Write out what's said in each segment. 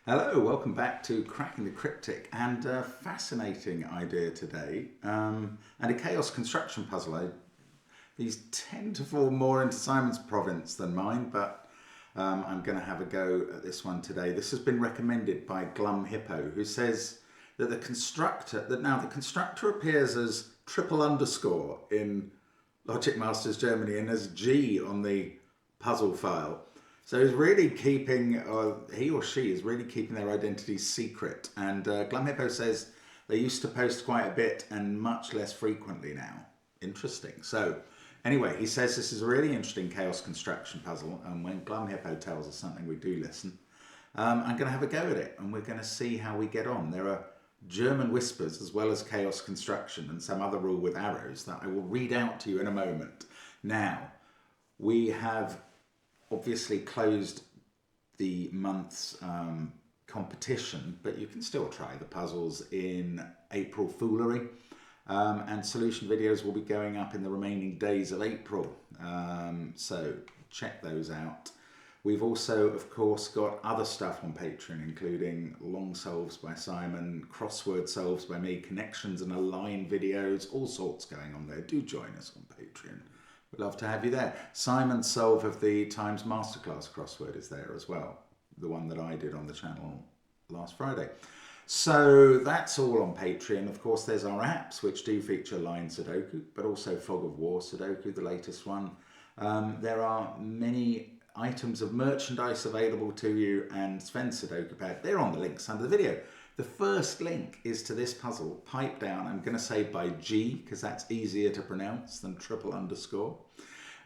Hello, welcome back to Cracking the Cryptic, and a fascinating idea today, and a chaos construction puzzle. These tend to fall more into Simon's province than mine, but I'm going to have a go at this one today. This has been recommended by Glum Hippo, who says that the constructor appears as triple underscore in Logic Masters Germany and as G on the puzzle file. So he's really keeping, he or she is really keeping their identity secret. And Glum Hippo says they used to post quite a bit and much less frequently now. Interesting. So anyway, he says this is a really interesting chaos construction puzzle. And when Glum Hippo tells us something, we do listen. I'm going to have a go at it and we're going to see how we get on. There are German whispers as well as chaos construction and some other rule with arrows that I will read out to you in a moment. Now, we have obviously closed the month's competition, but you can still try the puzzles in April Foolery, and solution videos will be going up in the remaining days of April, so check those out. We've also, of course, got other stuff on Patreon, including long solves by Simon, crossword solves by me, connections and align videos, all sorts going on there. Do join us on Patreon. We'd love to have you there. Simon's solve of the Times Masterclass crossword is there as well. The one that I did on the channel last Friday. So that's all on Patreon. Of course, there's our apps, which do feature line Sudoku, but also Fog of War Sudoku, the latest one. There are many items of merchandise available to you, and SVEN'S SUDOKU PAD. They're on the links under the video. The first link is to this puzzle, Pipe Down. I'm going to say by G, because that's easier to pronounce than triple underscore.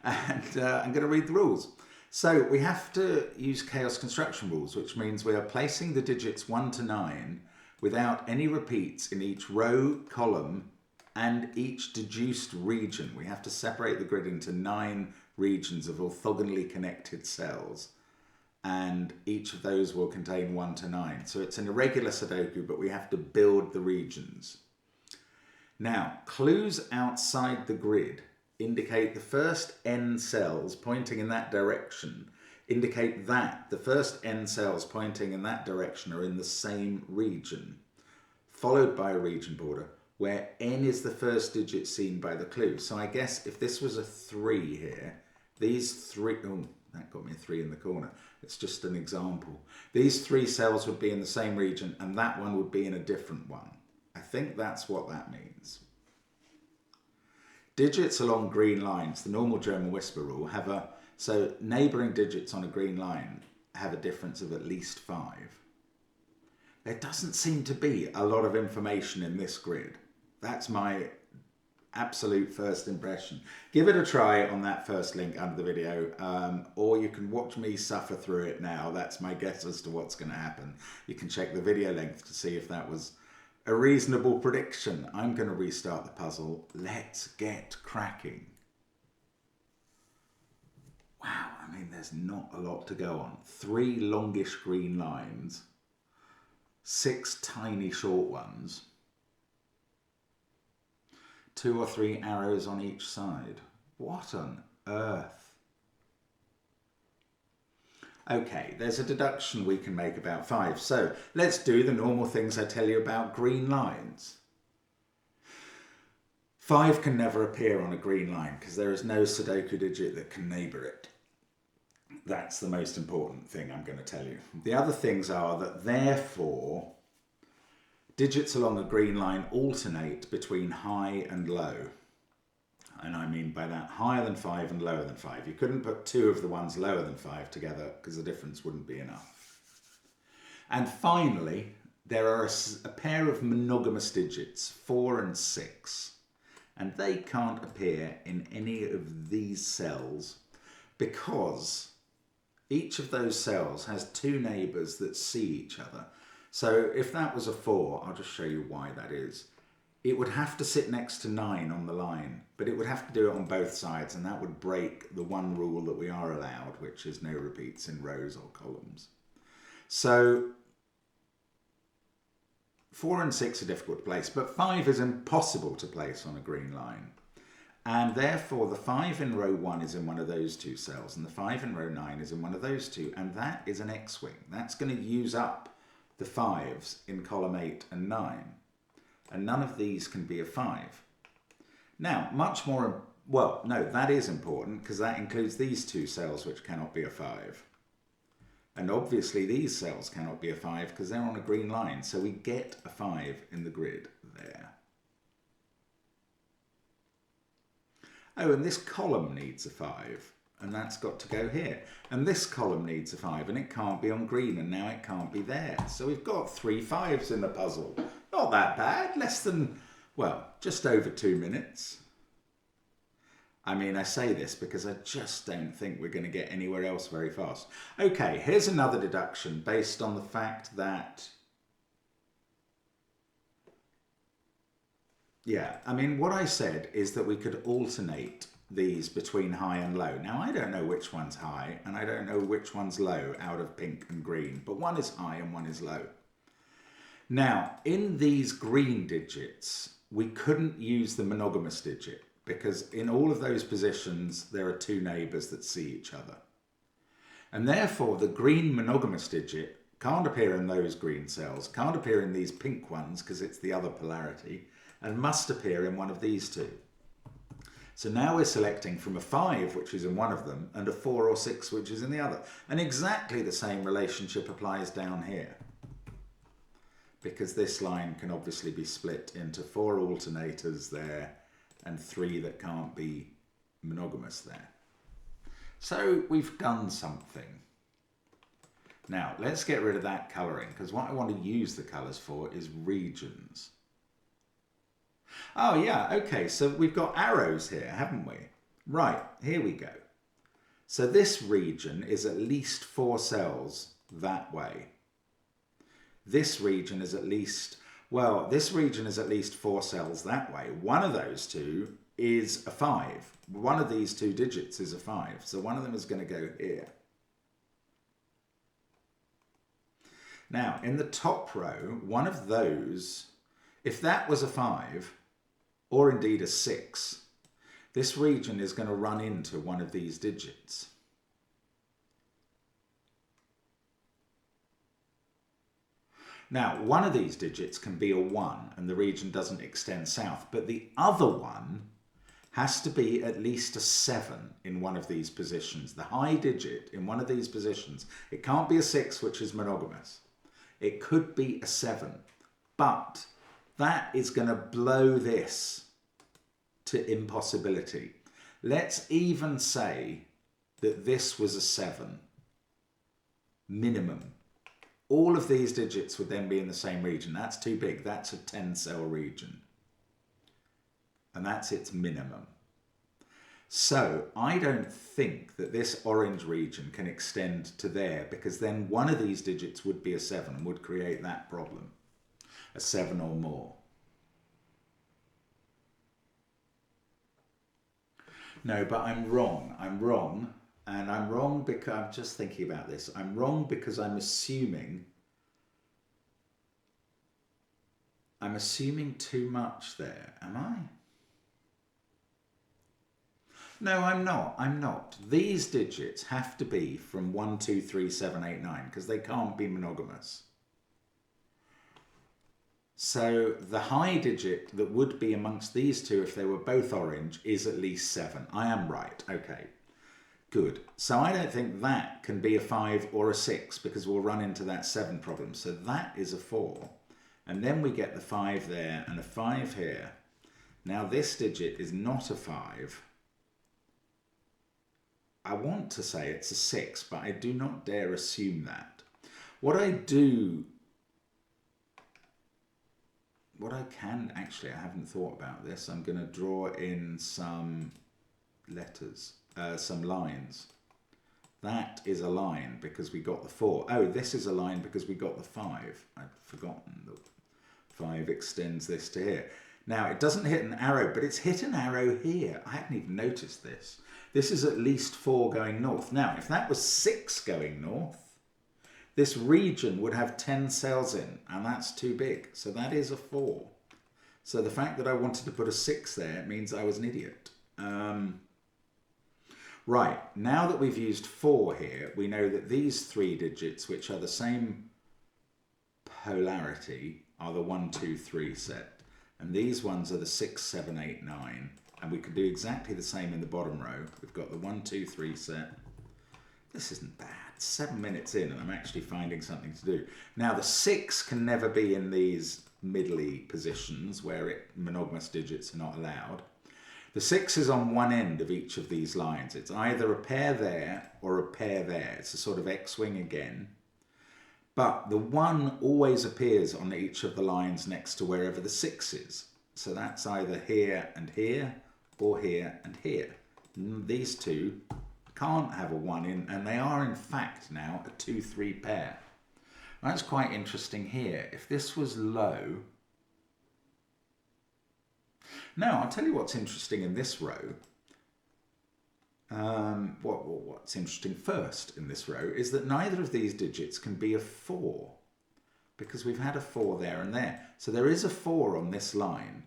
And I'm going to read the rules. So we have to use chaos construction rules, which means we are placing the digits 1 to 9 without any repeats in each row, column, and each deduced region. We have to separate the grid into 9 regions of orthogonally connected cells. And each of those will contain 1 to 9. So it's an irregular Sudoku, but we have to build the regions. Now, clues outside the grid indicate the first n cells pointing in that direction, indicate that the first n cells pointing in that direction are in the same region, followed by a region border where n is the first digit seen by the clue. So I guess if this was a 3 here, these 3, oh, that got me a 3 in the corner. It's just an example. These 3 cells would be in the same region and that one would be in a different one. I think that's what that means. Digits along green lines, the normal German whisper rule, so neighbouring digits on a green line have a difference of at least 5. There doesn't seem to be a lot of information in this grid. That's my absolute first impression. Give it a try on that first link under the video, or you can watch me suffer through it now. That's my guess as to what's going to happen. You can check the video length to see if that was a reasonable prediction. I'm going to restart the puzzle. Let's get cracking. Wow, I mean, there's not a lot to go on. 3 longish green lines, 6 tiny short ones, 2 or 3 arrows on each side. What on earth? Okay, there's a deduction we can make about 5. So let's do the normal things I tell you about green lines. 5 can never appear on a green line because there is no Sudoku digit that can neighbour it. That's the most important thing I'm going to tell you. The other things are that therefore digits along a green line alternate between high and low. And I mean by that higher than 5 and lower than 5. You couldn't put 2 of the ones lower than 5 together because the difference wouldn't be enough. And finally, there are a pair of monogamous digits, 4 and 6. And they can't appear in any of these cells because each of those cells has 2 neighbours that see each other. So if that was a 4, I'll just show you why that is. It would have to sit next to 9 on the line, but it would have to do it on both sides, and that would break the one rule that we are allowed, which is no repeats in rows or columns. So 4 and 6 are difficult to place, but 5 is impossible to place on a green line. And therefore the 5 in row 1 is in one of those 2 cells, and the 5 in row 9 is in one of those 2, and that is an X-wing. That's going to use up the 5s in column 8 and 9. And none of these can be a 5. Now, much more, well, no, that is important because that includes these 2 cells which cannot be a 5. And obviously these cells cannot be a 5 because they're on a green line. So we get a 5 in the grid there. Oh, and this column needs a 5. And that's got to go here. And this column needs a 5 and it can't be on green and now it can't be there. So we've got 3 5s in the puzzle. Not that bad, less than, well, just over 2 minutes. I mean, I say this because I just don't think we're going to get anywhere else very fast. Okay, here's another deduction based on the fact that, yeah, I mean, what I said is that we could alternate these between high and low. Now, I don't know which one's high and I don't know which one's low out of pink and green, but one is high and one is low. Now, in these green digits, we couldn't use the monogamous digit because in all of those positions, there are 2 neighbours that see each other. And therefore, the green monogamous digit can't appear in those green cells, can't appear in these pink ones because it's the other polarity, and must appear in one of these 2. So now we're selecting from a 5, which is in one of them, and a 4 or 6, which is in the other. And exactly the same relationship applies down here. Because this line can obviously be split into 4 alternators there, and 3 that can't be monogamous there. So we've done something. Now, let's get rid of that colouring, because what I want to use the colours for is regions. Oh yeah, okay, so we've got arrows here, haven't we? Right, here we go. So this region is at least 4 cells that way. This region is at least, well, this region is at least 4 cells that way. One of those 2 is a 5. One of these 2 digits is a 5. So one of them is going to go here. Now, in the top row, one of those, if that was a 5, or indeed a 6, this region is going to run into one of these digits. Now, one of these digits can be a 1 and the region doesn't extend south, but the other one has to be at least a 7 in one of these positions. The high digit in one of these positions, it can't be a 6, which is monogamous. It could be a 7, but that is going to blow this to impossibility. Let's even say that this was a 7 minimum. All of these digits would then be in the same region. That's too big. That's a 10-cell region. And that's its minimum. So I don't think that this orange region can extend to there, because then one of these digits would be a 7 and would create that problem. A 7 or more. No, but I'm wrong. I'm wrong. And I'm wrong because, I'm just thinking about this. I'm wrong because I'm assuming too much there. Am I? No, I'm not. I'm not. These digits have to be from 1, 2, 3, 7, 8, 9 because they can't be monogamous. So the high digit that would be amongst these 2 if they were both orange is at least 7. I am right. Okay. Good. So I don't think that can be a 5 or a 6 because we'll run into that 7 problem. So that is a 4. And then we get the 5 there and a 5 here. Now this digit is not a 5. I want to say it's a 6, but I do not dare assume that. What I can, actually, I haven't thought about this. I'm going to draw in some letters. Some lines. That is a line because we got the 4. Oh, this is a line because we got the 5. I'd forgotten that 5 extends this to here. Now, it doesn't hit an arrow, but it's hit an arrow here. I hadn't even noticed this. This is at least 4 going north. Now, if that was 6 going north, this region would have 10 cells in, and that's too big. So that is a 4. So the fact that I wanted to put a 6 there means I was an idiot. Right, now that we've used 4 here, we know that these 3 digits, which are the same polarity are the 1, 2, 3 set. And these ones are the 6, 7, 8, 9. And we could do exactly the same in the bottom row. We've got the 1, 2, 3 set. This isn't bad. 7 minutes in and I'm actually finding something to do. Now the 6 can never be in these middly positions where monogamous digits are not allowed. The 6 is on one end of each of these lines. It's either a pair there or a pair there. It's a sort of X-wing again. But the 1 always appears on each of the lines next to wherever the 6 is. So that's either here and here or here and here. These two can't have a 1 in, and they are in fact now a 2, 3 pair. That's quite interesting here. If this was low... Now, I'll tell you what's interesting in this row. What's interesting first in this row is that neither of these digits can be a 4 because we've had a 4 there and there. So there is a 4 on this line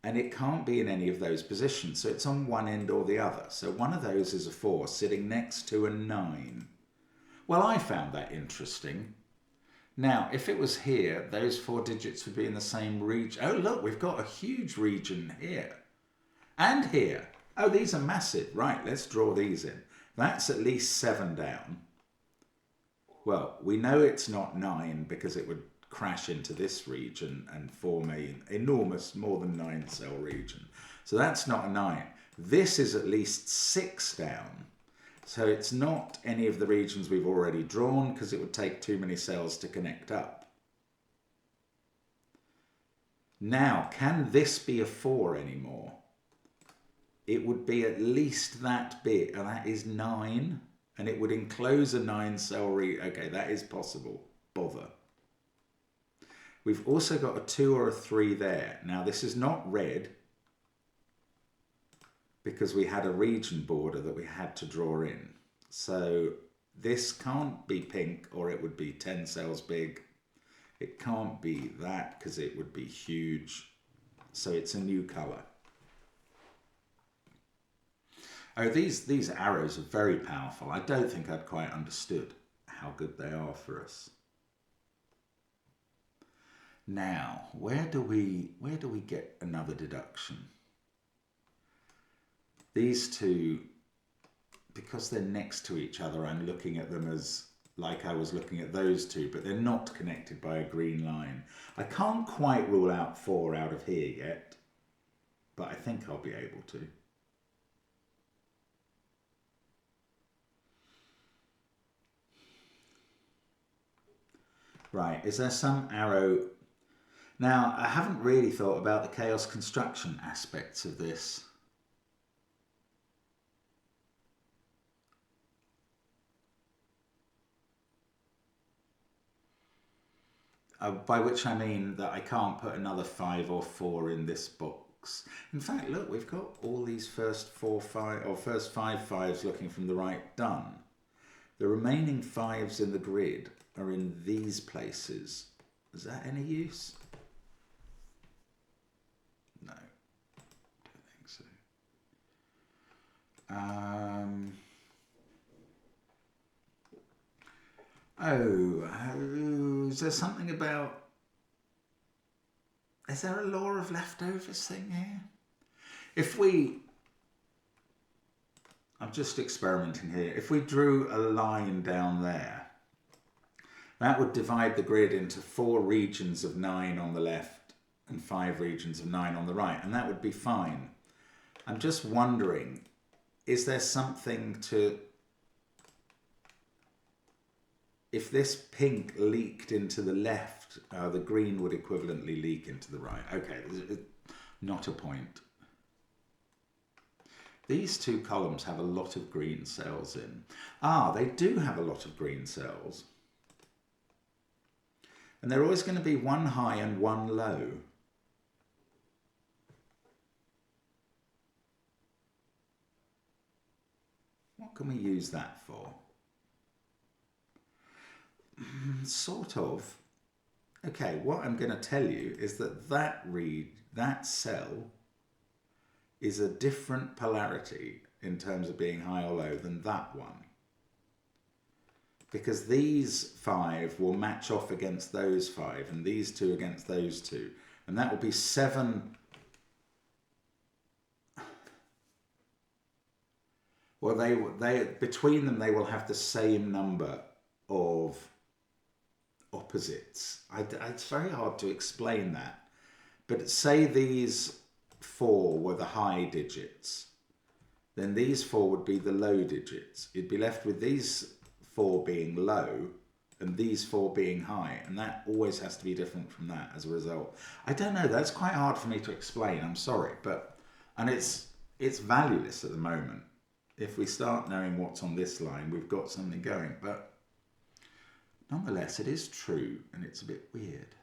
and it can't be in any of those positions. So it's on one end or the other. So one of those is a 4 sitting next to a 9. Well, I found that interesting. Now, if it was here, those 4 digits would be in the same region. Oh, look, we've got a huge region here. And here. Oh, these are massive. Right, let's draw these in. That's at least 7 down. Well, we know it's not 9 because it would crash into this region and form an enormous, more than 9 cell region. So that's not a 9. This is at least 6 down. So it's not any of the regions we've already drawn because it would take too many cells to connect up. Now, can this be a 4 anymore? It would be at least that big, and that is 9, and it would enclose a 9 cell region. Okay, that is possible. Bother. We've also got a 2 or a 3 there. Now, this is not red, because we had a region border that we had to draw in. So this can't be pink or it would be 10 cells big. It can't be that because it would be huge. So it's a new color. Oh, these arrows are very powerful. I don't think I'd quite understood how good they are for us. Now, where do we get another deduction? These two, because they're next to each other, I'm looking at them as like I was looking at those two, but they're not connected by a green line. I can't quite rule out 4 out of here yet, but I think I'll be able to. Right, is there some arrow? Now, I haven't really thought about the chaos construction aspects of this. By which I mean that I can't put another 5 or 4 in this box. In fact, look, we've got all these first 4, 5, or first 5 5s looking from the right done. The remaining 5s in the grid are in these places. Is that any use? No, don't think so. Is there something about... Is there a law of leftovers thing here? If we... I'm just experimenting here. If we drew a line down there, that would divide the grid into 4 regions of 9 on the left and 5 regions of 9 on the right, and that would be fine. I'm just wondering, is there something to... If this pink leaked into the left, the green would equivalently leak into the right. Okay, not a point. These 2 columns have a lot of green cells in. Ah, they do have a lot of green cells. And they're always going to be 1 high and 1 low. What can we use that for? Sort of. Okay, what I'm going to tell you is that that cell is a different polarity in terms of being high or low than that one. because these 5 will match off against those 5 and these 2 against those 2. And that will be 7. Well, they between them, they will have the same number of opposites. It's very hard to explain that. But say these 4 were the high digits. Then these 4 would be the low digits. You'd be left with these 4 being low and these 4 being high. And that always has to be different from that as a result. I don't know. That's quite hard for me to explain. I'm sorry. And it's valueless at the moment. If we start knowing what's on this line, we've got something going. But nonetheless, it is true, and it's a bit weird.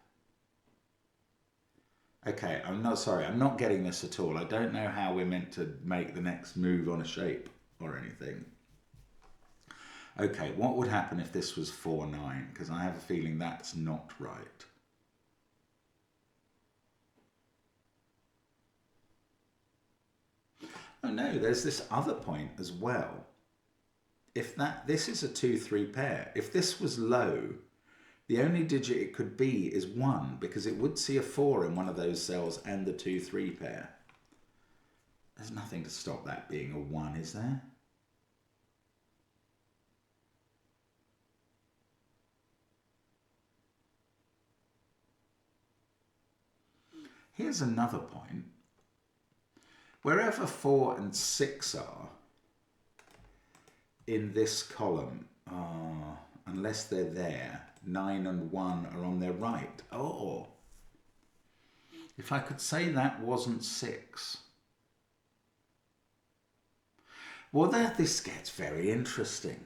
Okay, I'm not getting this at all. I don't know how we're meant to make the next move on a shape or anything. Okay, what would happen if this was 4, 9? Because I have a feeling that's not right. Oh no, there's this other point as well. If this is a 2, 3 pair, if this was low, the only digit it could be is 1, because it would see a 4 in one of those cells and the 2, 3 pair. There's nothing to stop that being a 1, is there? Here's another point. Wherever 4 and 6 are in this column, unless they're there, 9 and 1 are on their right. Oh, if I could say that wasn't 6. Well, this gets very interesting.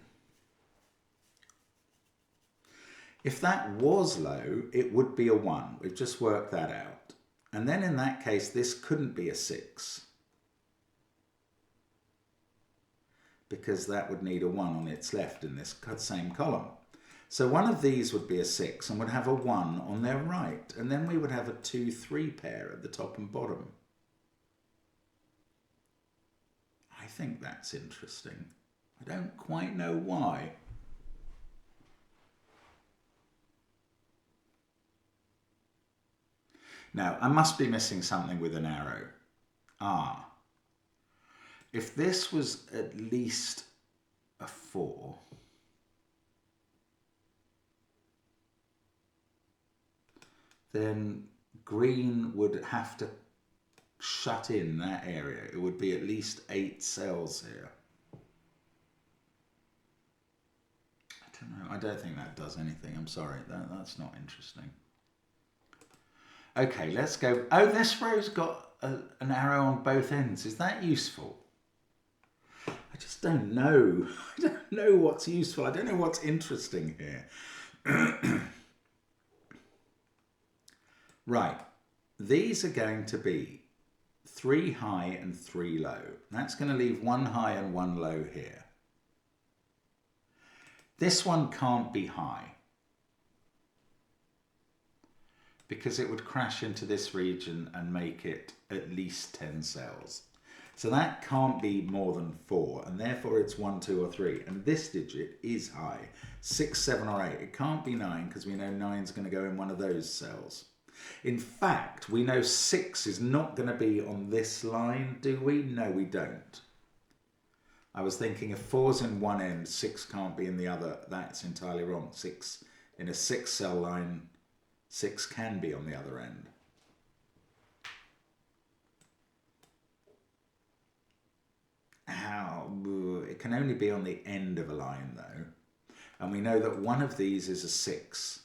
If that was low, it would be a 1. We've just worked that out. And then in that case, this couldn't be a 6. Because that would need a 1 on its left in this same column. So one of these would be a 6 and would have a 1 on their right. And then we would have a 2, 3 pair at the top and bottom. I think that's interesting. I don't quite know why. Now, I must be missing something with an arrow. If this was at least a 4, then green would have to shut in that area. It would be at least 8 cells here. I don't know. I don't think that does anything. I'm sorry. That's not interesting. Okay, let's go. Oh, this row's got an arrow on both ends. Is that useful? I just don't know. I don't know what's useful. I don't know what's interesting here. Right. These are going to be 3 high and 3 low. That's going to leave 1 high and 1 low here. This one can't be high, because it would crash into this region and make it at least 10 cells. So that can't be more than 4, and therefore it's 1, 2, or 3. And this digit is high, 6, 7, or 8. It can't be 9, because we know 9 is going to go in one of those cells. In fact, we know 6 is not going to be on this line, do we? No, we don't. I was thinking if 4's in one end, 6 can't be in the other. That's entirely wrong. 6 in a 6 cell line, 6 can be on the other end. It can only be on the end of a line though. And we know that one of these is a 6.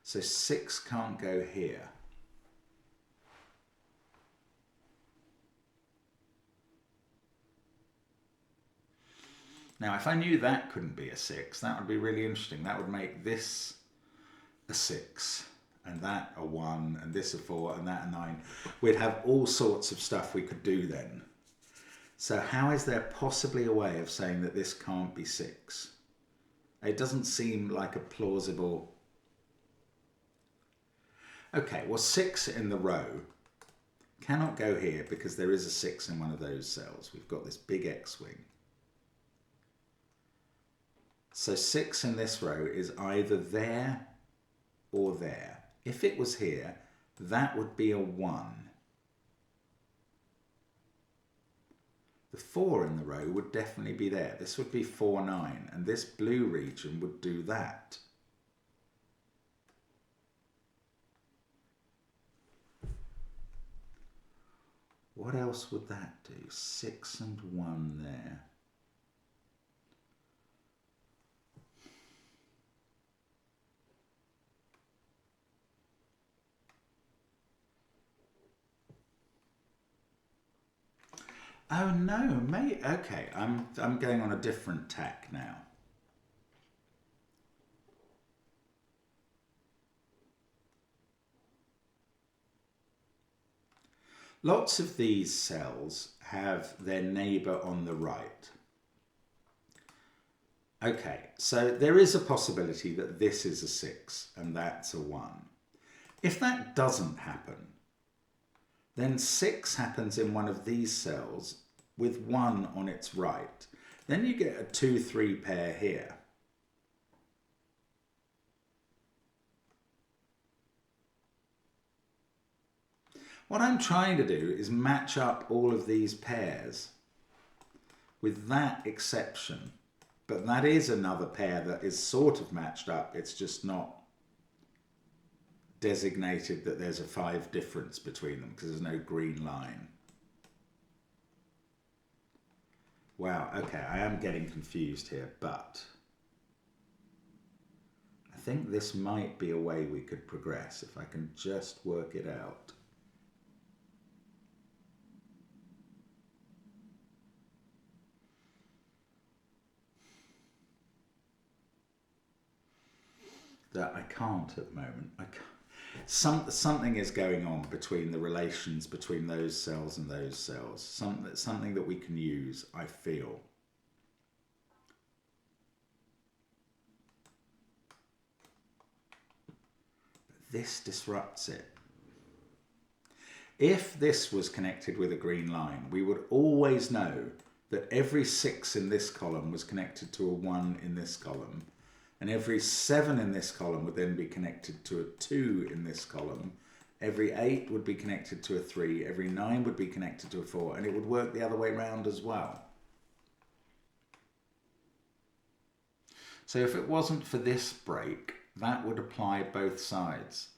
So 6 can't go here. Now, if I knew that couldn't be a 6, that would be really interesting. That would make this a 6, and that a 1, and this a 4, and that a 9. We'd have all sorts of stuff we could do then. So how is there possibly a way of saying that this can't be 6? It doesn't seem like a plausible... Okay, well, 6 in the row cannot go here because there is a 6 in one of those cells. We've got this big X-wing. So 6 in this row is either there or there. If it was here, that would be a 1. The 4 in the row would definitely be there. This would be 4, 9, and this blue region would do that. What else would that do? 6 and 1 there. Oh no, mate. Okay, I'm going on a different tack now. Lots of these cells have their neighbour on the right. Okay, so there is a possibility that this is a 6 and that's a 1. If that doesn't happen, then 6 happens in one of these cells with 1 on its right. Then you get a 2, 3 pair here. What I'm trying to do is match up all of these pairs with that exception. But that is another pair that is sort of matched up. It's just not designated that there's a 5 difference between them because there's no green line. Wow, okay, I am getting confused here, but I think this might be a way we could progress if I can just work it out. That I can't at the moment. I can't. Something is going on between the relations between those cells and those cells. Something that we can use, I feel. But this disrupts it. If this was connected with a green line, we would always know that every 6 in this column was connected to a 1 in this column. And every 7 in this column would then be connected to a 2 in this column. Every 8 would be connected to a 3. Every 9 would be connected to a 4. And it would work the other way around as well. So if it wasn't for this break, that would apply both sides.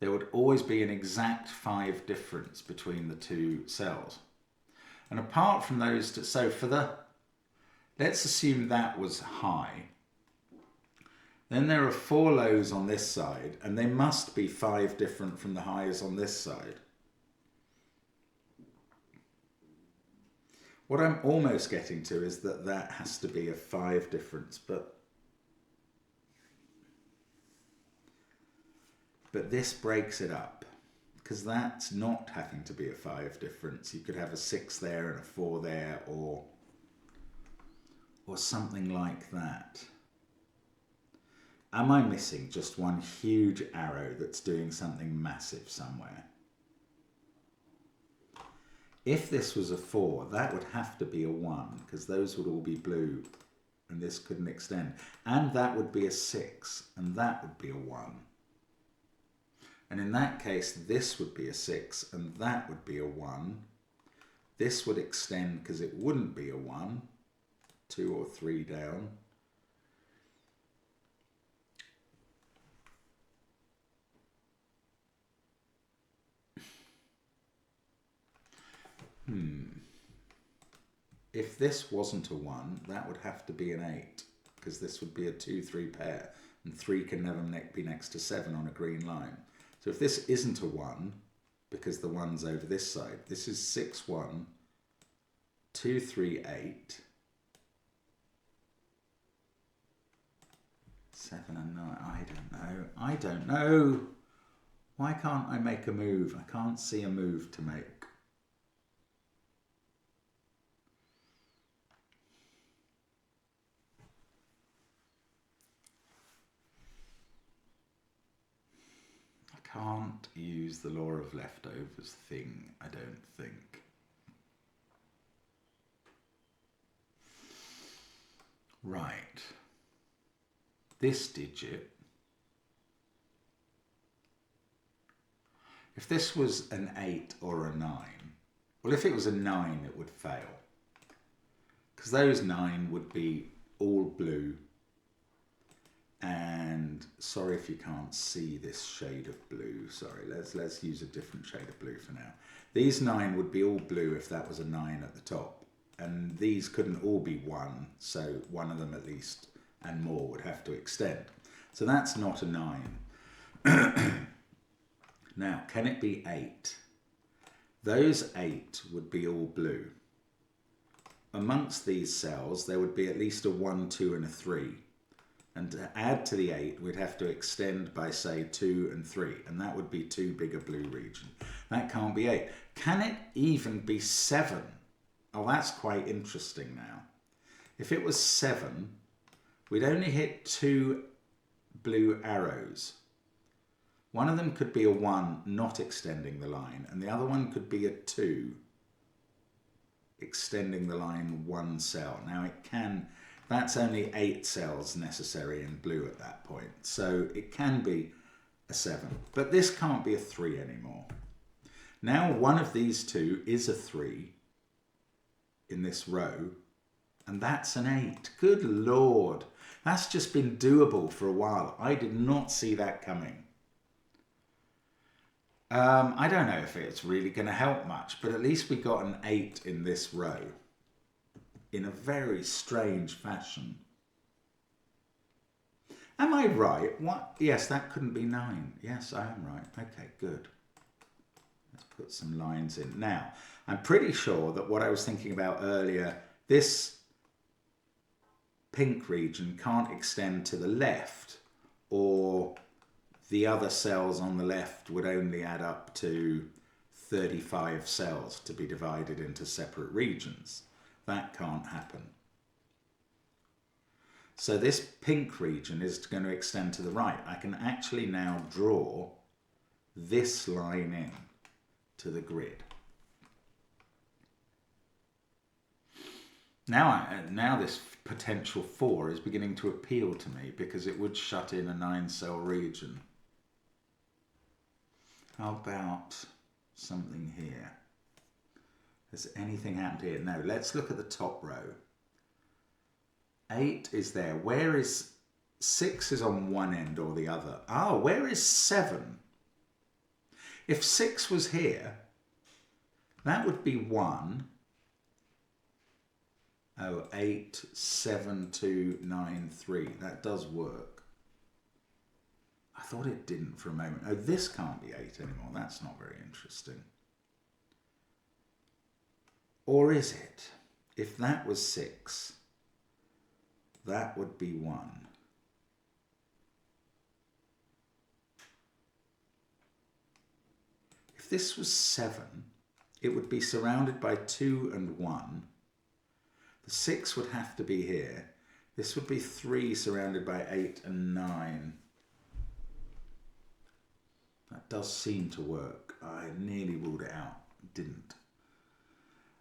There would always be an exact 5 difference between the two cells. And apart from those, so for the, let's assume that was high. Then there are 4 lows on this side, and they must be 5 different from the highs on this side. What I'm almost getting to is that that has to be a 5 difference, but this breaks it up, because that's not having to be a 5 difference. You could have a 6 there and a 4 there, or something like that. Am I missing just one huge arrow that's doing something massive somewhere? If this was a 4, that would have to be a 1, because those would all be blue, and this couldn't extend. And that would be a 6, and that would be a 1. And in that case, this would be a 6, and that would be a 1. This would extend because it wouldn't be a 1, 2 or 3 down. If this wasn't a 1, that would have to be an 8, because this would be a 2, 3 pair, and 3 can never be next to 7 on a green line. So if this isn't a 1, because the 1's over this side, this is 6, 1, 2, 3, 8, 7 and 9, I don't know. Why can't I make a move? I can't see a move to make. Can't use the law of leftovers thing, I don't think. Right. this digit, if this was an 8 or a 9, well, if it was a 9, it would fail. Because those 9 would be all blue. And sorry if you can't see this shade of blue. Sorry, let's use a different shade of blue for now. These 9 would be all blue if that was a 9 at the top. And these couldn't all be 1, so one of them at least and more would have to extend. So that's not a 9. Now, can it be 8? Those 8 would be all blue. Amongst these cells, there would be at least a 1, 2 and a 3. And to add to the 8, we'd have to extend by, say, 2 and 3. And that would be too big a blue region. That can't be 8. Can it even be 7? Oh, that's quite interesting now. If it was 7, we'd only hit 2 blue arrows. One of them could be a 1 not extending the line, and the other one could be a 2 extending the line 1 cell. Now it can, that's only 8 cells necessary in blue at that point, so it can be a 7, but this can't be a 3 anymore. Now one of these two is a 3 in this row, and that's an 8. Good Lord, that's just been doable for a while. I did not see that coming. I don't know if it's really going to help much, but at least we got an 8 in this row in a very strange fashion. Am I right? What? Yes, that couldn't be 9. Yes, I am right. Okay, good. Let's put some lines in. Now, I'm pretty sure that what I was thinking about earlier, this pink region can't extend to the left, or the other cells on the left would only add up to 35 cells to be divided into separate regions. That can't happen. So this pink region is going to extend to the right. I can actually now draw this line in to the grid. Now this potential 4 is beginning to appeal to me because it would shut in a 9-cell region. How about something here? Has anything happened here? No, let's look at the top row. 8 is there. Where is 6 is on one end or the other? Ah, where is 7? If 6 was here, that would be 1. Oh, 8, 7, 2, 9, 3. That does work. I thought it didn't for a moment. Oh, this can't be 8 anymore. That's not very interesting. Or is it? If that was 6, that would be 1. If this was 7, it would be surrounded by 2 and 1. The 6 would have to be here. This would be 3 surrounded by 8 and 9. That does seem to work. I nearly ruled it out. Didn't.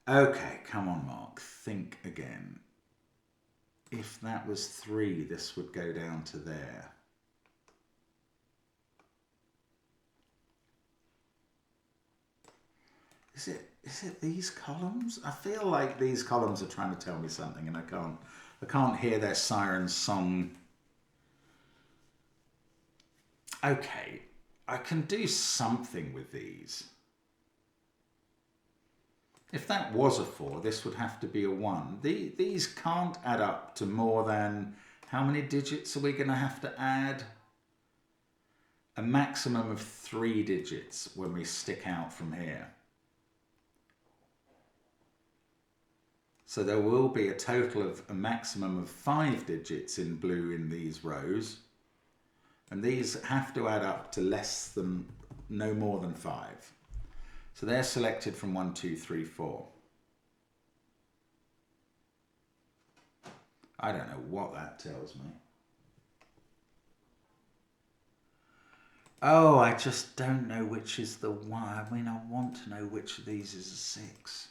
Okay, come on, Mark. Think again. If that was 3, this would go down to there. Is it these columns? I feel like these columns are trying to tell me something and I can't hear their siren song. Okay. I can do something with these. If that was a 4, this would have to be a 1. These can't add up to more than, how many digits are we going to have to add? A maximum of 3 digits when we stick out from here. So there will be a total of a maximum of 5 digits in blue in these rows. And these have to add up to no more than 5. So they're selected from 1, 2, 3, 4. I don't know what that tells me. Oh, I just don't know which is the 1. I mean, I want to know which of these is a 6.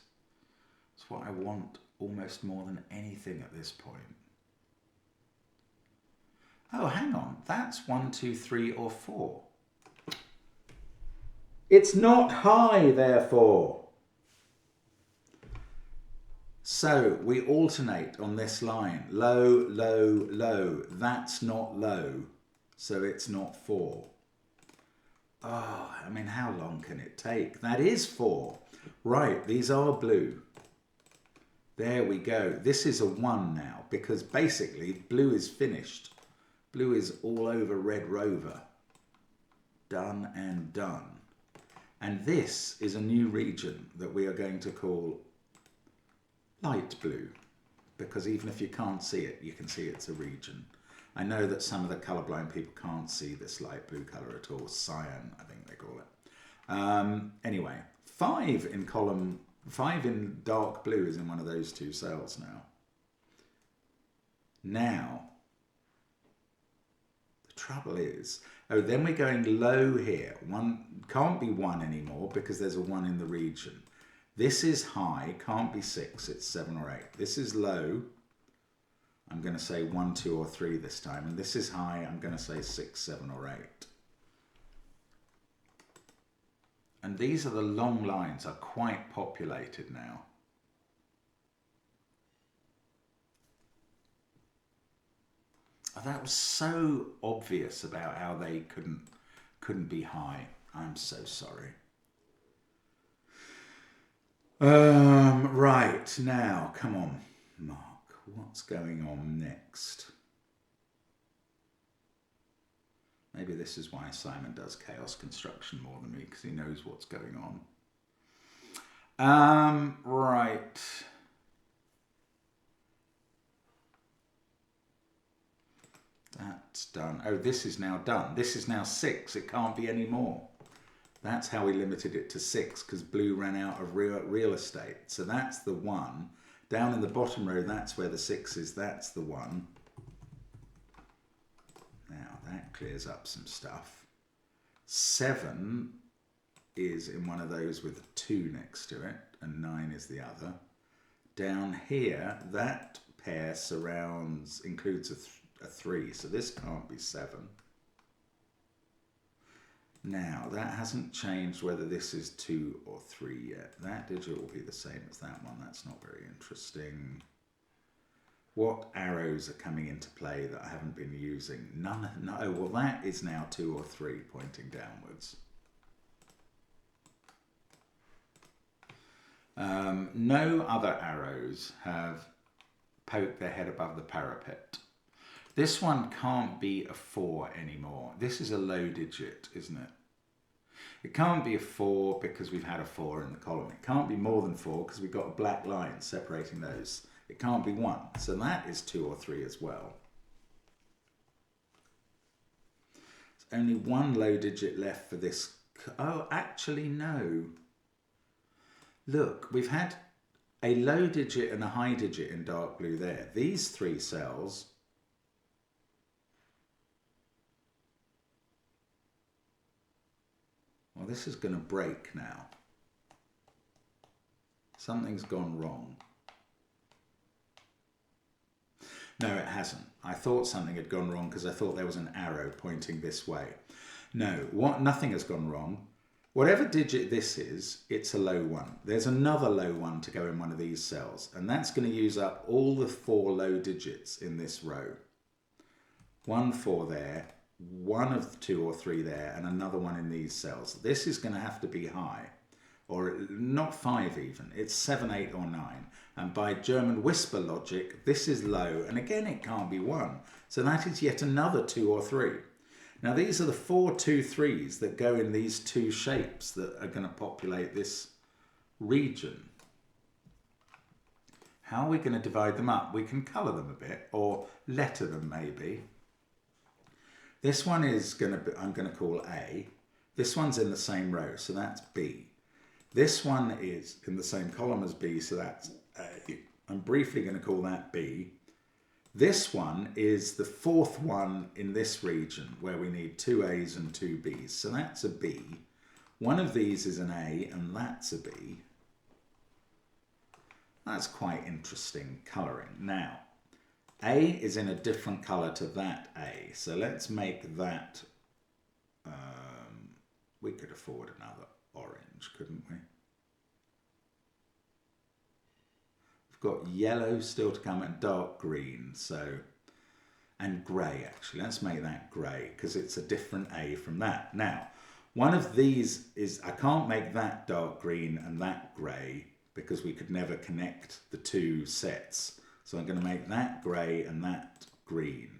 It's what I want almost more than anything at this point. Oh, hang on, that's 1, 2, 3 or 4. It's not high, therefore. So we alternate on this line, low, low, low. That's not low, so it's not 4. Oh, I mean, how long can it take? That is 4. Right, these are blue. There we go. This is a 1 now, because basically blue is finished. Blue is all over Red Rover. Done and done. And this is a new region that we are going to call light blue, because even if you can't see it, you can see it's a region. I know that some of the colourblind people can't see this light blue colour at all. Cyan, I think they call it. Anyway, 5 in dark blue is in one of those 2 cells now. Now, the trouble is, oh, then we're going low here. 1 can't be 1 anymore because there's a 1 in the region. This is high, can't be 6, it's 7 or 8. This is low, I'm going to say 1, 2 or 3 this time. And this is high, I'm going to say 6, 7 or 8. And these are the long lines, are quite populated now. Oh, that was so obvious about how they couldn't be high. I'm so sorry. Right, now, come on, Mark, what's going on next? Maybe this is why Simon does chaos construction more than me, because he knows what's going on. Right. That's done. Oh, this is now done. This is now 6. It can't be any more. That's how we limited it to 6, because blue ran out of real estate. So that's the 1. Down in the bottom row, that's where the 6 is. That's the 1. Now that clears up some stuff. 7 is in one of those with a 2 next to it, and 9 is the other. Down here, that pair includes a 3, so this can't be 7. Now, that hasn't changed whether this is 2 or 3 yet. That digit will be the same as that one. That's not very interesting. What arrows are coming into play that I haven't been using? None. No, well, that is now 2 or 3 pointing downwards. No other arrows have poked their head above the parapet. This one can't be a 4 anymore. This is a low digit, isn't it? It can't be a 4 because we've had a 4 in the column. It can't be more than 4 because we've got a black line separating those. It can't be 1. So that is 2 or 3 as well. There's only one low digit left for this. Oh, actually, no. Look, we've had a low digit and a high digit in dark blue there. These 3 cells well, this is going to break now. Something's gone wrong. No, it hasn't. I thought something had gone wrong because I thought there was an arrow pointing this way. No, nothing has gone wrong. Whatever digit this is, it's a low 1. There's another low 1 to go in one of these cells, and that's going to use up all the 4 low digits in this row. 1 4 there, 1 of 2 or 3 there, and another 1 in these cells. This is going to have to be high, or not 5 even. It's 7, 8 or 9. And by German whisper logic, this is low, and again it can't be 1. So that is yet another 2 or 3. Now these are the 4 2 3s that go in these 2 shapes that are going to populate this region. How are we going to divide them up? We can colour them a bit, or letter them maybe. This one is I'm going to call A. This one's in the same row, so that's B. This one is in the same column as B, so that's A. I'm briefly going to call that B. This one is the 4th one in this region where we need 2 A's and 2 B's, so that's a B. One of these is an A, and that's a B. That's quite interesting colouring. Now, A is in a different colour to that A. So let's make that, we could afford another orange, couldn't we? We've got yellow still to come and dark green, so, and grey actually. Let's make that grey because it's a different A from that. Now, one of these is, I can't make that dark green and that grey because we could never connect the two sets. So I'm going to make that grey and that green.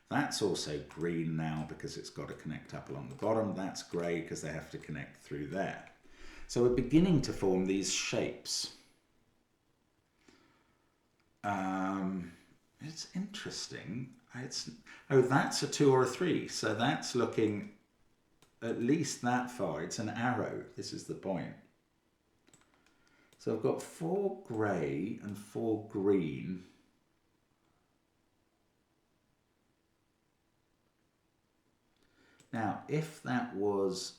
That's also green now because it's got to connect up along the bottom. That's grey because they have to connect through there. So we're beginning to form these shapes. It's interesting. Oh, that's a 2 or a 3. So that's looking at least that far. It's an arrow. This is the point. So I've got 4 grey and 4 green. Now, if that was,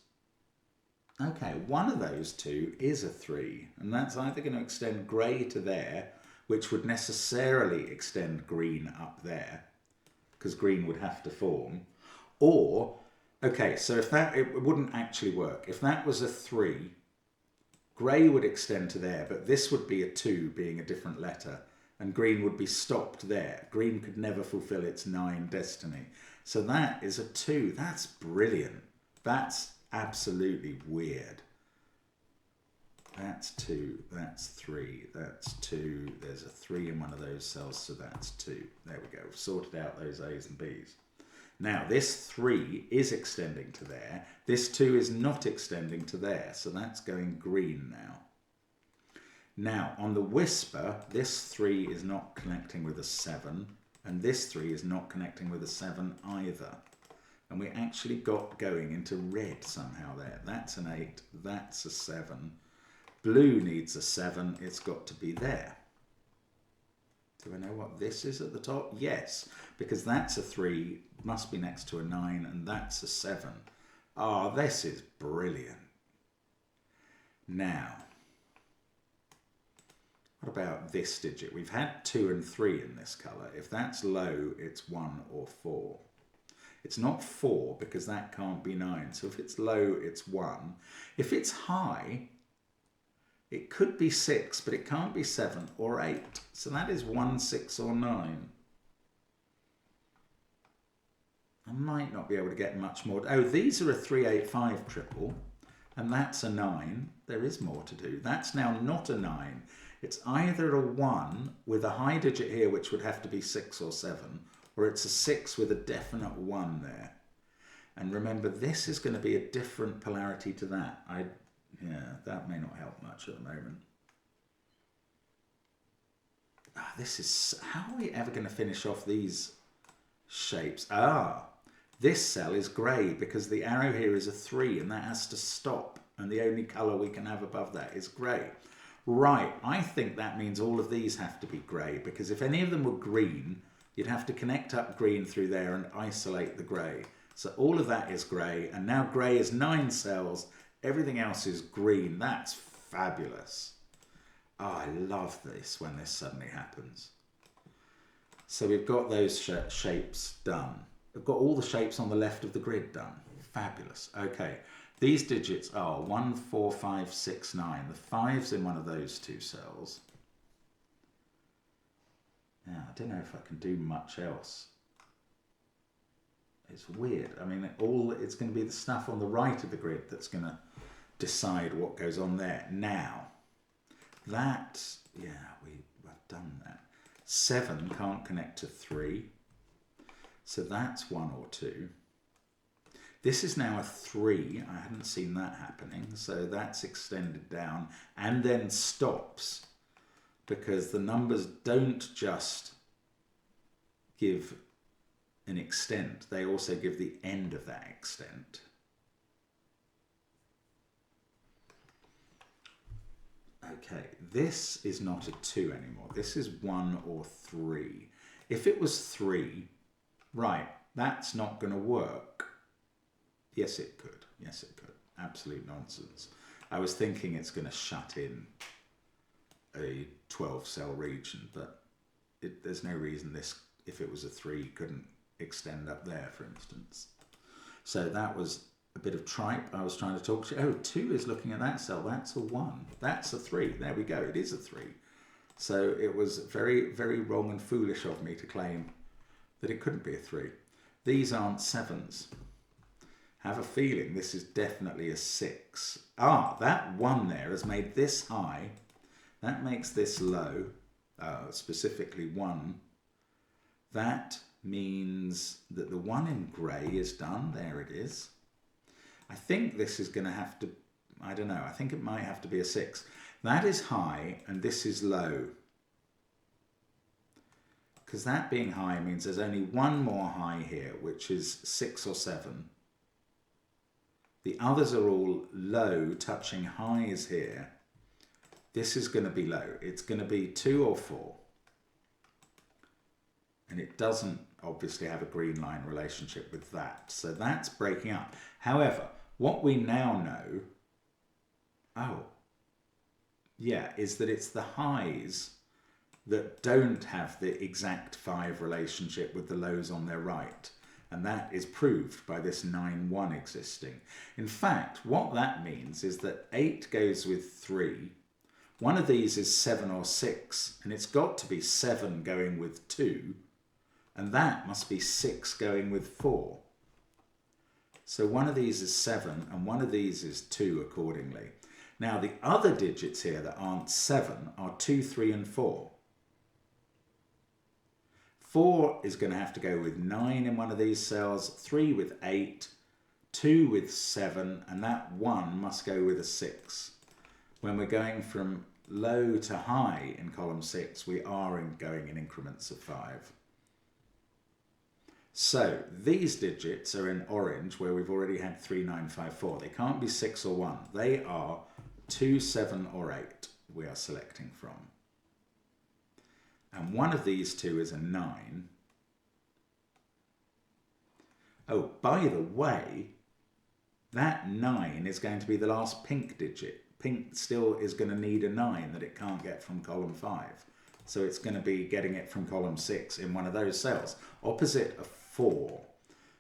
okay, one of those two is a 3, and that's either going to extend grey to there, which would necessarily extend green up there, because green would have to form, or, okay, so if that, it wouldn't actually work. If that was a 3, grey would extend to there, but this would be a 2 being a different letter, and green would be stopped there. Green could never fulfill its 9 destiny. So that is a 2. That's brilliant. That's absolutely weird. That's 2, that's 3, that's 2. There's a 3 in one of those cells, so that's 2. There we go. We've sorted out those A's and B's. Now, this 3 is extending to there. This 2 is not extending to there, so that's going green now. Now, on the whisper, this 3 is not connecting with a 7, and this 3 is not connecting with a 7 either. And we actually got going into red somehow there. That's an 8, that's a 7. Blue needs a 7, it's got to be there. Do I know what this is at the top? Yes, because that's a 3, must be next to a 9, and that's a 7. Ah, this is brilliant. Now, what about this digit? We've had 2 and 3 in this colour. If that's low, it's 1 or 4. It's not 4 because that can't be 9. So if it's low, it's 1. If it's high, it could be 6, but it can't be 7 or 8. So that is 1, 6 or 9. I might not be able to get much more. Oh, these are a 3, 8, 5 triple, and that's a 9. There is more to do. That's now not a 9. It's either a 1 with a high digit here, which would have to be 6 or 7, or it's a 6 with a definite 1 there. And remember, this is going to be a different polarity to that. Yeah, that may not help much at the moment. This is, how are we ever going to finish off these shapes? This cell is grey because the arrow here is a 3 and that has to stop. And the only colour we can have above that is grey. Right, I think that means all of these have to be grey, because if any of them were green, you'd have to connect up green through there and isolate the grey. So all of that is grey, and now grey is 9 cells, everything else is green. That's fabulous. Oh, I love this when this suddenly happens. So we've got those shapes done. We've got all the shapes on the left of the grid done. Fabulous. Okay. These digits are 1, 4, 5, 6, 9. The 5's in one of those 2 cells. Now, I don't know if I can do much else. It's weird. I mean, it's going to be the stuff on the right of the grid that's going to decide what goes on there. Now, that, yeah, we've done that. 7 can't connect to 3. So that's 1 or 2. This is now a 3. I hadn't seen that happening. So that's extended down and then stops, because the numbers don't just give an extent, they also give the end of that extent. Okay, this is not a 2 anymore. This is 1 or 3. If it was 3, right, that's not going to work. Yes, it could. Yes, it could. Absolute nonsense. I was thinking it's going to shut in a 12 cell region, but there's no reason this if it was a 3, couldn't extend up there, for instance. So that was a bit of tripe I was trying to talk to you. Oh, 2 is looking at that cell. That's a 1. That's a 3. There we go. It is a 3. So it was very, very wrong and foolish of me to claim that it couldn't be a 3. These aren't 7s. Have a feeling this is definitely a 6. Ah, that 1 there has made this high. That makes this low, specifically 1. That means that the 1 in grey is done. There it is. I think this is going to have to, I don't know, I think it might have to be a 6. That is high and this is low. Because that being high means there's only 1 more high here, which is 6 or 7. The others are all low, touching highs here. This is going to be low. It's going to be 2 or 4. And it doesn't obviously have a green line relationship with that. So that's breaking up. However, what we now know, is that it's the highs that don't have the exact 5 relationship with the lows on their right. And that is proved by this 9-1 existing. In fact, what that means is that 8 goes with 3. One of these is 7 or 6, and it's got to be 7 going with 2, and that must be 6 going with 4. So one of these is 7, and one of these is 2 accordingly. Now the other digits here that aren't 7 are 2, 3, and 4. 4 is going to have to go with 9 in one of these cells, 3 with 8, 2 with 7, and that 1 must go with a 6. When we're going from low to high in column 6, we are going in increments of 5. So these digits are in orange where we've already had 3, 9, 5, 4. They can't be 6 or 1. They are 2, 7 or 8 we are selecting from. And one of these two is a 9. Oh, by the way, that 9 is going to be the last pink digit. Pink still is going to need a 9 that it can't get from column 5. So it's going to be getting it from column 6 in one of those cells, opposite a 4.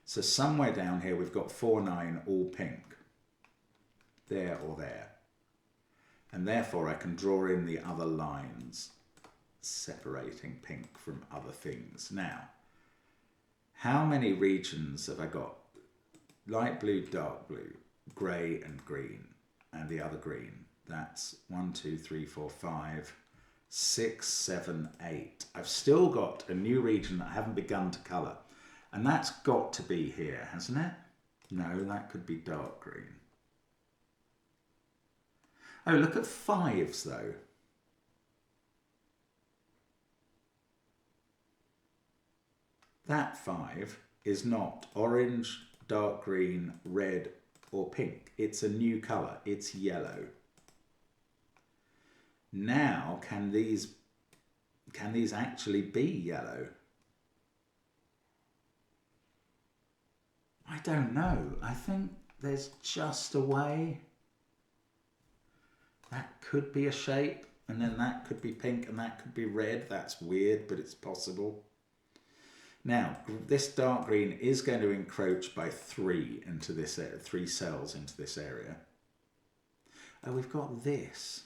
So somewhere down here we've got 4, 9, all pink. There or there. And therefore I can draw in the other lines, separating pink from other things. Now, how many regions have I got? Light blue, dark blue, grey and green, and the other green. That's 1, 2, 3, 4, 5, 6, 7, 8. I've still got a new region that I haven't begun to colour. And that's got to be here, hasn't it? No, that could be dark green. Oh, look at 5s though. That 5 is not orange, dark green, red or pink. It's a new colour. It's yellow. Now, can these actually be yellow? I don't know. I think there's just a way. That could be a shape, and then that could be pink, and that could be red. That's weird, but it's possible. Now, this dark green is going to encroach by 3 into this 3 cells into this area. Oh, we've got this.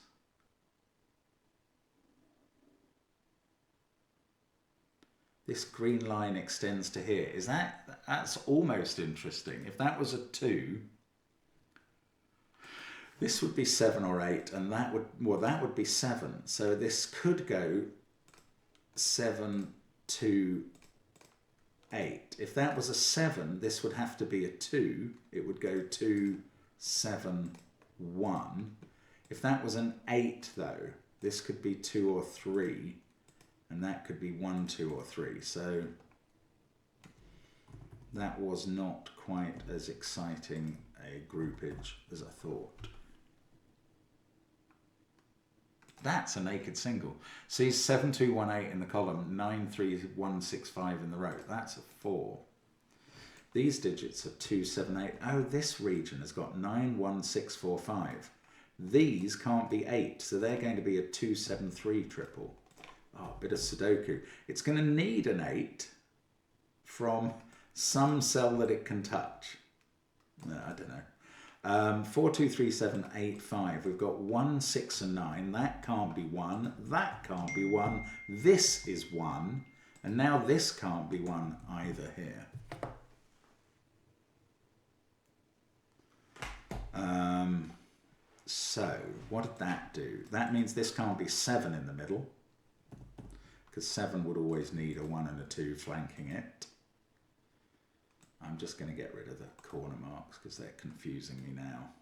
This green line extends to here. That's almost interesting. If that was a 2, this would be 7 or 8, and that would be 7. So this could go 7, 2, 8. If that was a 7, this would have to be a 2. It would go 2, 7, 1. If that was an 8 though, this could be 2 or 3, and that could be 1, 2 or 3. So that was not quite as exciting a groupage as I thought. That's a naked single. See, 7, 2, 1, 8 in the column, 9, 3, 1, 6, 5 in the row. That's a 4. These digits are 2, 7, 8. Oh, this region has got 9, 1, 6, 4, 5. These can't be 8, so they're going to be a 2, 7, 3 triple. Oh, a bit of Sudoku. It's going to need an 8 from some cell that it can touch. No, I don't know. 4, 2, 3, 7, 8, 5. We've got 1, 6 and 9. That can't be 1. That can't be 1. This is 1. And now this can't be 1 either here. So what did that do? That means this can't be 7 in the middle, because 7 would always need a 1 and a 2 flanking it. I'm just going to get rid of the corner marks because they're confusing me now.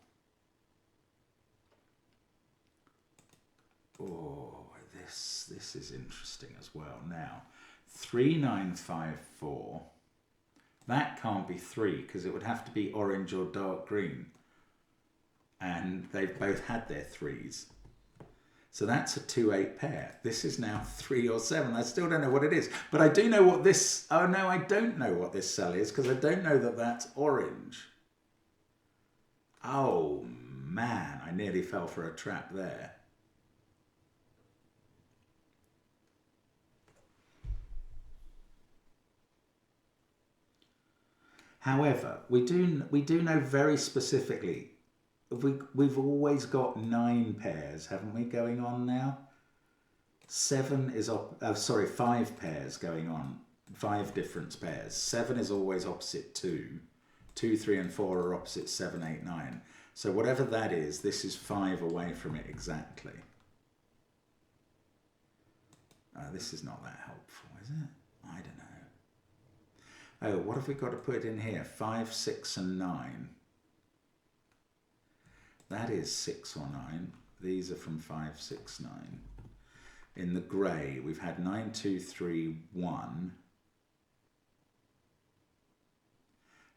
Oh, this is interesting as well. Now, 3, 9, 5, 4. That can't be 3 because it would have to be orange or dark green. And they've both had their 3s. So that's a 2-8 pair. This is now 3 or 7. I still don't know what it is. But I do know what this... Oh, no, I don't know what this cell is because I don't know that that's orange. Oh, man. I nearly fell for a trap there. However, we do know very specifically... We've always got 9 pairs, haven't we, going on now? 7 is, 5 pairs going on. 5 difference pairs. 7 is always opposite 2. 2, 3 and 4 are opposite 7, 8, 9. So whatever that is, this is 5 away from it exactly. This is not that helpful, is it? I don't know. Oh, what have we got to put in here? 5, 6 and 9. That is 6 or 9. These are from 5, 6, 9. In the grey, we've had 9, 2, 3, 1.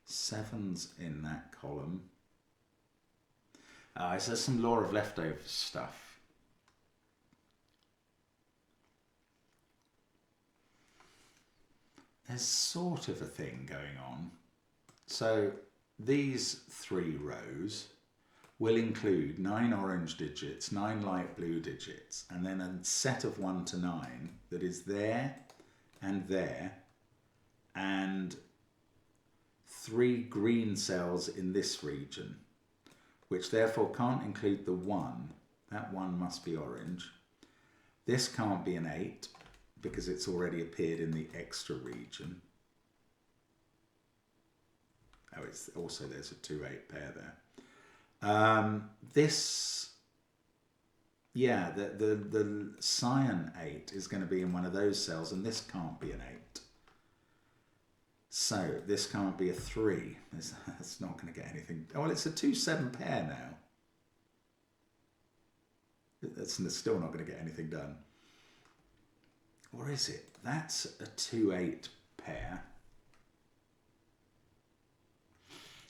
7's in that column. Is there some law of leftovers stuff? There's sort of a thing going on. So these 3 rows will include 9 orange digits, 9 light blue digits, and then a set of 1 to 9 that is there, and 3 green cells in this region, which therefore can't include the 1. That 1 must be orange. This can't be an 8 because it's already appeared in the extra region. Oh, it's also, there's a 2-8 pair there. The cyan 8 is going to be in one of those cells, and this can't be an 8. So this can't be a 3. It's not going to get anything. Oh, well, it's a 2-7 pair now. It's still not going to get anything done. Or is it? That's a 2-8 pair.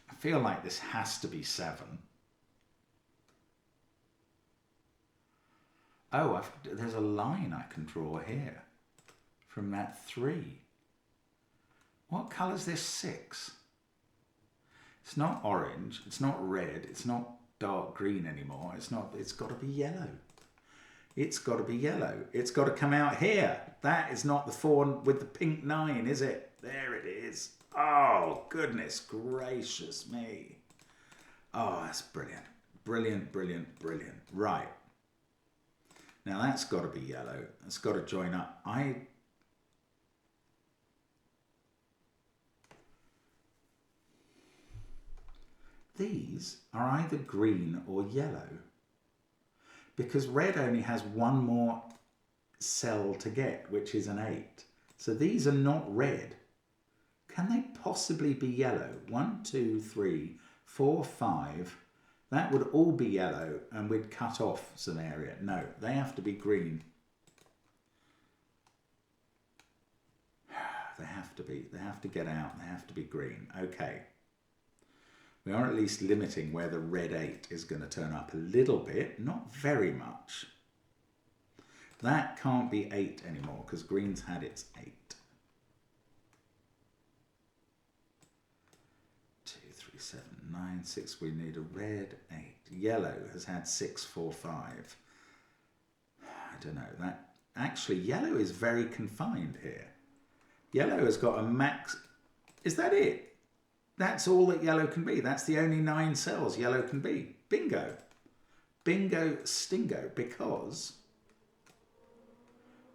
I feel like this has to be 7. Oh, there's a line I can draw here from that 3. What colour's this 6? It's not orange, it's not red, it's not dark green anymore. It's got to be yellow. It's got to be yellow. It's got to come out here. That is not the 4 with the pink 9, is it? There it is. Oh, goodness gracious me. Oh, that's brilliant. Brilliant, brilliant, brilliant. Right. Now that's got to be yellow. It's got to join up. These are either green or yellow, because red only has 1 more cell to get, which is an 8. So these are not red. Can they possibly be yellow? 1, 2, 3, 4, 5. That would all be yellow, and we'd cut off some area. No, they have to be green. They have to get out. They have to be green. Okay. We are at least limiting where the red 8 is going to turn up a little bit, not very much. That can't be 8 anymore because green's had its 8. 2, 3, 7, 9, 6. We need a red 8. Yellow has had 6, 4, 5. I don't know. actually yellow is very confined here. Yellow has got a max. Is that it? That's all that yellow can be. That's the only 9 cells yellow can be. Bingo. Bingo stingo, because...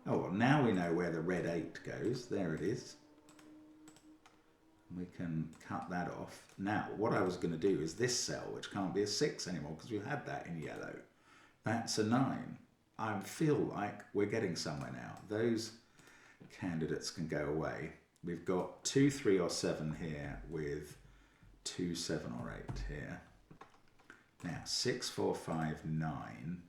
Oh, well, now we know where the red 8 goes. There it is. We can cut that off. Now, what I was going to do is this cell, which can't be a 6 anymore because we've had that in yellow. That's a 9. I feel like we're getting somewhere now. Those candidates can go away. We've got 2, 3 or 7 here with 2, 7 or 8 here. Now, 6, 4, 5, 9.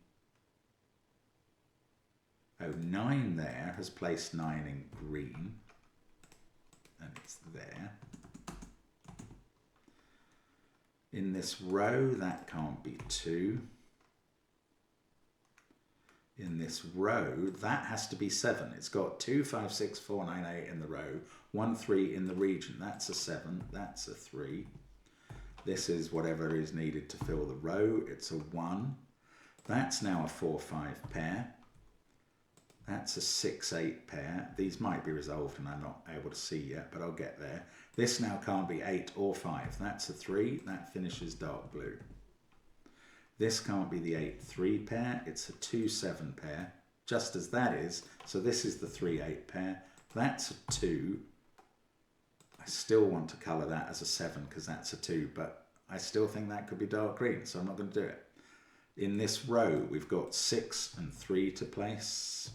Oh, 9 there has placed 9 in green. And it's there. In this row, that can't be 2. In this row, that has to be 7. It's got 2, 5, 6, 4, 9, 8 in the row, 1, 3 in the region. That's a 7, that's a 3. This is whatever is needed to fill the row. It's a 1. That's now a 4, 5 pair. That's a 6, 8 pair. These might be resolved and I'm not able to see yet, but I'll get there. This now can't be 8 or 5. That's a 3. That finishes dark blue. This can't be the 8, 3 pair. It's a 2, 7 pair, just as that is. So this is the 3, 8 pair. That's a 2. I still want to colour that as a 7 because that's a 2, but I still think that could be dark green, so I'm not going to do it. In this row, we've got 6 and 3 to place.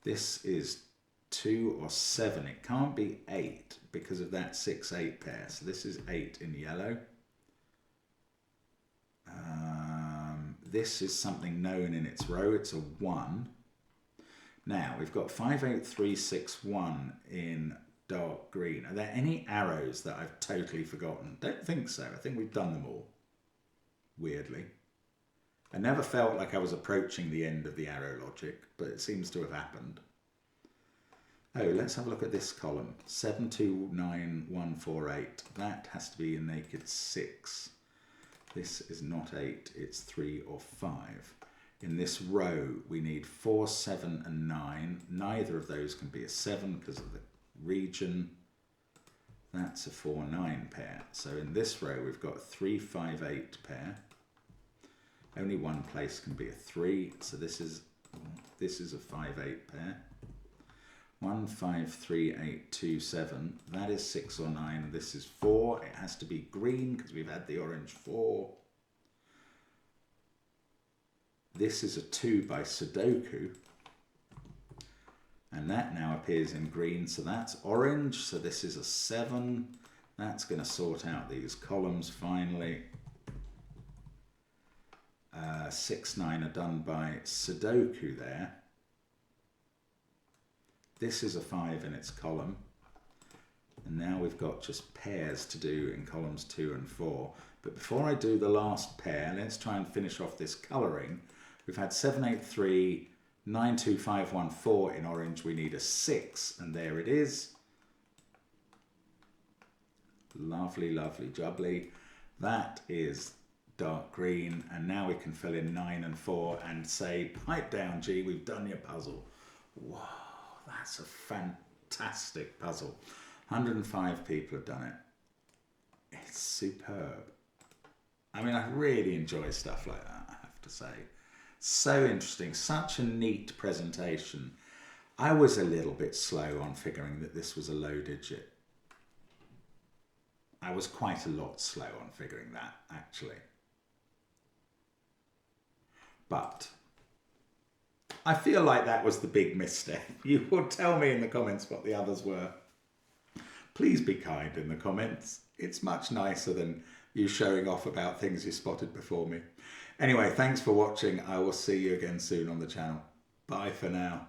This is 2 or 7. It can't be 8 because of that 6, 8 pair. So this is 8 in yellow. This is something known in its row. It's a 1. Now, we've got 5, 8, 3, 6, 1 in dark green. Are there any arrows that I've totally forgotten? Don't think so. I think we've done them all, weirdly. I never felt like I was approaching the end of the arrow logic, but it seems to have happened. Oh, let's have a look at this column. 7, 2, 9, 1, 4, 8. That has to be a naked 6. This is not 8, it's 3 or 5. In this row, we need 4, 7 and 9. Neither of those can be a 7 because of the region. That's a 4, 9 pair. So in this row, we've got a 3, 5, 8 pair. Only one place can be a 3, so this is a 5, 8 pair. 1, 5, 3, 8, 2, 7. That is 6 or 9. This is 4. It has to be green because we've had the orange 4. This is a 2 by Sudoku. And that now appears in green, so that's orange. So this is a 7. That's going to sort out these columns finally. 6, 9 are done by Sudoku there. This is a 5 in its column. And now we've got just pairs to do in columns 2 and 4. But before I do the last pair, let's try and finish off this colouring. We've had 7, 8, 3, 9, 2, 5, 1, 4 in orange. We need a 6, and there it is. Lovely, lovely, jubbly. That is dark green, and now we can fill in 9 and 4 and say, pipe down, G, we've done your puzzle. Whoa, that's a fantastic puzzle. 105 people have done it. It's superb. I mean, I really enjoy stuff like that, I have to say. So interesting, such a neat presentation. I was a little bit slow on figuring that this was a low digit. I was quite a lot slow on figuring that, actually. But I feel like that was the big misstep. You will tell me in the comments what the others were. Please be kind in the comments. It's much nicer than you showing off about things you spotted before me. Anyway, thanks for watching. I will see you again soon on the channel. Bye for now.